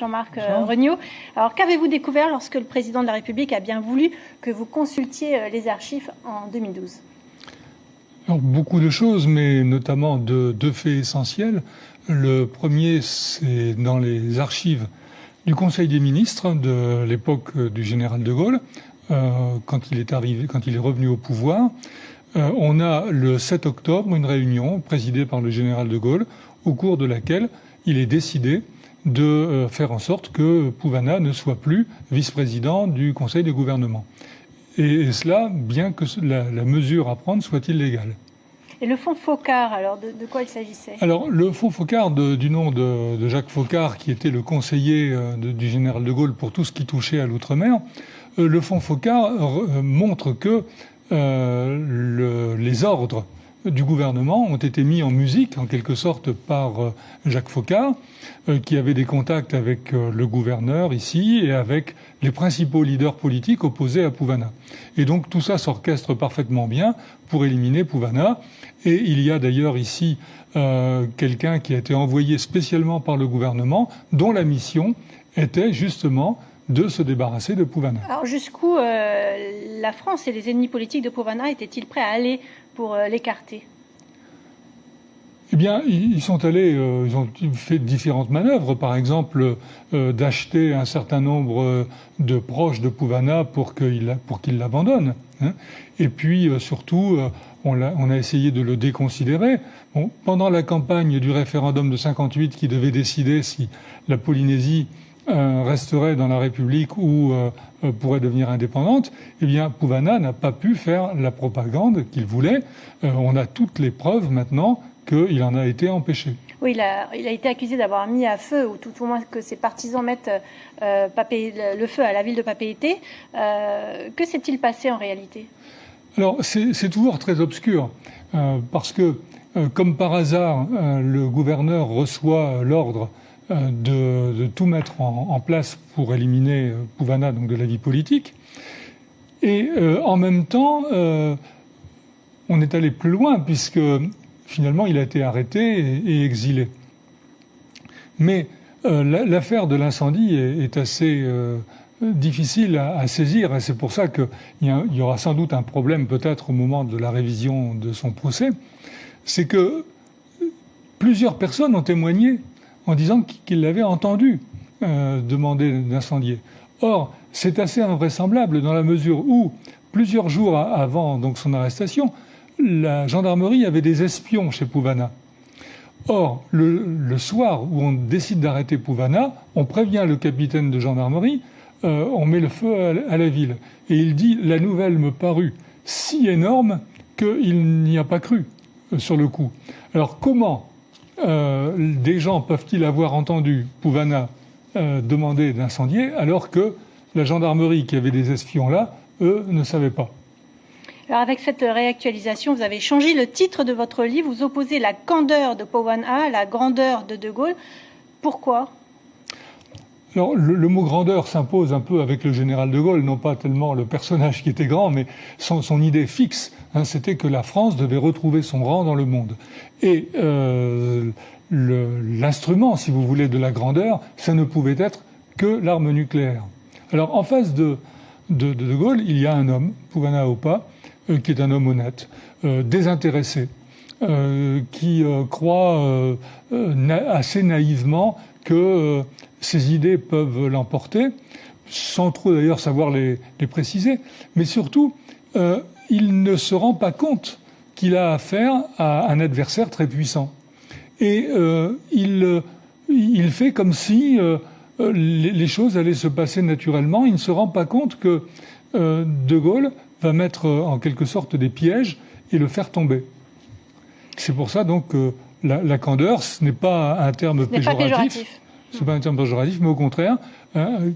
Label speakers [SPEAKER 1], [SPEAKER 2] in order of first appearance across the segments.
[SPEAKER 1] Jean-Marc Regnault. Alors, qu'avez-vous découvert lorsque le président de la République a bien voulu que vous consultiez les archives en 2012 ?
[SPEAKER 2] Alors, beaucoup de choses, mais notamment deux faits essentiels. Le premier, c'est dans les archives du Conseil des ministres de l'époque du général de Gaulle, quand il est revenu au pouvoir. On a le 7 octobre une réunion présidée par le général de Gaulle, au cours de laquelle il est décidé de faire en sorte que Pouvana ne soit plus vice-président du Conseil de gouvernement. Et cela, bien que la mesure à prendre soit illégale.
[SPEAKER 1] Et le fonds Focard, alors, de quoi il s'agissait ?
[SPEAKER 2] Alors, le fonds Focard, du nom de Jacques Focard, qui était le conseiller du général de Gaulle pour tout ce qui touchait à l'outre-mer, le fonds Focard montre que les ordres du gouvernement ont été mis en musique, en quelque sorte, par Jacques Focard, qui avait des contacts avec le gouverneur ici et avec les principaux leaders politiques opposés à Pouvana. Et donc tout ça s'orchestre parfaitement bien pour éliminer Pouvana. Et il y a d'ailleurs ici quelqu'un qui a été envoyé spécialement par le gouvernement, dont la mission était justement de se débarrasser de Pouvana.
[SPEAKER 1] Alors jusqu'où la France et les ennemis politiques de Pouvana étaient-ils prêts à aller pour l'écarter ?
[SPEAKER 2] Eh bien, ils sont allés, ils ont fait différentes manœuvres, par exemple d'acheter un certain nombre de proches de Pouvana pour qu'il l'abandonne. Hein. Et puis surtout, on a essayé de le déconsidérer. Bon, pendant la campagne du référendum de 58 qui devait décider si la Polynésie resterait dans la République ou pourrait devenir indépendante, eh bien Pouvana n'a pas pu faire la propagande qu'il voulait. On a toutes les preuves maintenant qu'il en a été empêché.
[SPEAKER 1] Oui, il a été accusé d'avoir mis à feu, ou tout au moins que ses partisans mettent le feu à la ville de Papeete. Que s'est-il passé en réalité ?
[SPEAKER 2] Alors, c'est toujours très obscur, parce que, comme par hasard, le gouverneur reçoit l'ordre de tout mettre en place pour éliminer Pouvana, donc de la vie politique. Et en même temps, on est allé plus loin, puisque finalement, il a été arrêté et exilé. Mais l'affaire de l'incendie est assez difficile à saisir, et c'est pour ça qu'il y aura sans doute un problème peut-être au moment de la révision de son procès. C'est que plusieurs personnes ont témoigné en disant qu'ils l'avaient entendu demander d'incendier. Or, c'est assez invraisemblable dans la mesure où, plusieurs jours avant donc son arrestation, la gendarmerie avait des espions chez Pouvana. Or, le soir où on décide d'arrêter Pouvana, on prévient le capitaine de gendarmerie, on met le feu à la ville. Et il dit « La nouvelle me parut si énorme qu'il n'y a pas cru sur le coup ». Alors comment des gens peuvent-ils avoir entendu Pouvana demander d'incendier alors que la gendarmerie qui avait des espions là, eux, ne savaient pas ?
[SPEAKER 1] Alors avec cette réactualisation, vous avez changé le titre de votre livre. Vous opposez la candeur de Pouvana à la grandeur de De Gaulle. Pourquoi ?
[SPEAKER 2] Alors le mot grandeur s'impose un peu avec le général de Gaulle, non pas tellement le personnage qui était grand, mais son idée fixe. Hein, c'était que la France devait retrouver son rang dans le monde. Et l'instrument, si vous voulez, de la grandeur, ça ne pouvait être que l'arme nucléaire. Alors en face de Gaulle, il y a un homme, Pouvana Opa, qui est un homme honnête, désintéressé, qui croit assez naïvement que ses idées peuvent l'emporter, sans trop d'ailleurs savoir les préciser, mais surtout, il ne se rend pas compte qu'il a affaire à un adversaire très puissant. Et il fait comme si les choses allaient se passer naturellement. Il ne se rend pas compte que De Gaulle va mettre en quelque sorte des pièges et le faire tomber. C'est pour ça donc que la candeur, ce n'est pas un terme péjoratif. Ce n'est pas un terme péjoratif, mais au contraire,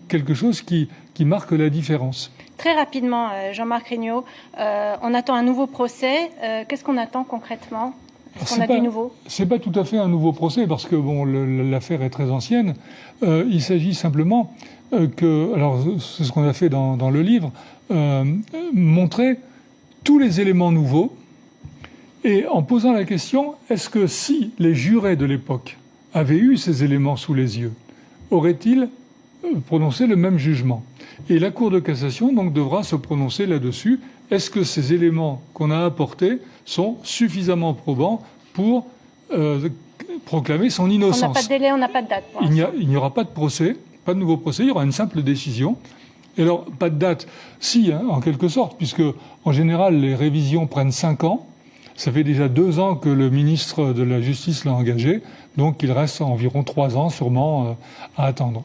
[SPEAKER 2] quelque chose qui marque la différence.
[SPEAKER 1] Très rapidement, Jean-Marc Regnault, on attend un nouveau procès. Qu'est-ce qu'on attend concrètement ? Est-ce qu'on a du nouveau ?
[SPEAKER 2] C'est pas tout à fait un nouveau procès, parce que bon, l'affaire est très ancienne. Il s'agit simplement alors c'est ce qu'on a fait dans le livre, montrer tous les éléments nouveaux, et en posant la question, est-ce que si les jurés de l'époque avaient eu ces éléments sous les yeux, aurait-il prononcé le même jugement? Et la Cour de cassation donc devra se prononcer là-dessus. Est-ce que ces éléments qu'on a apportés sont suffisamment probants pour proclamer son innocence?
[SPEAKER 1] On n'a pas de délai, on n'a pas de date.
[SPEAKER 2] Il n'y aura pas de procès, pas de nouveau procès, il y aura une simple décision. Et alors, pas de date, si, hein, en quelque sorte, puisque en général, les révisions prennent 5 ans. Ça fait déjà 2 ans que le ministre de la Justice l'a engagé, donc il reste environ 3 ans sûrement à attendre.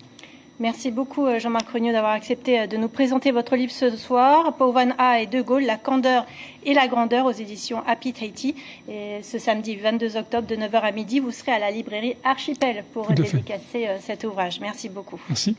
[SPEAKER 1] Merci beaucoup Jean-Marc Regnault d'avoir accepté de nous présenter votre livre ce soir, Pauvan A et De Gaulle, la candeur et la grandeur aux éditions Happy Tahiti. Et ce samedi 22 octobre de 9h à midi, vous serez à la librairie Archipel pour dédicacer cet ouvrage. Merci beaucoup.
[SPEAKER 2] Merci.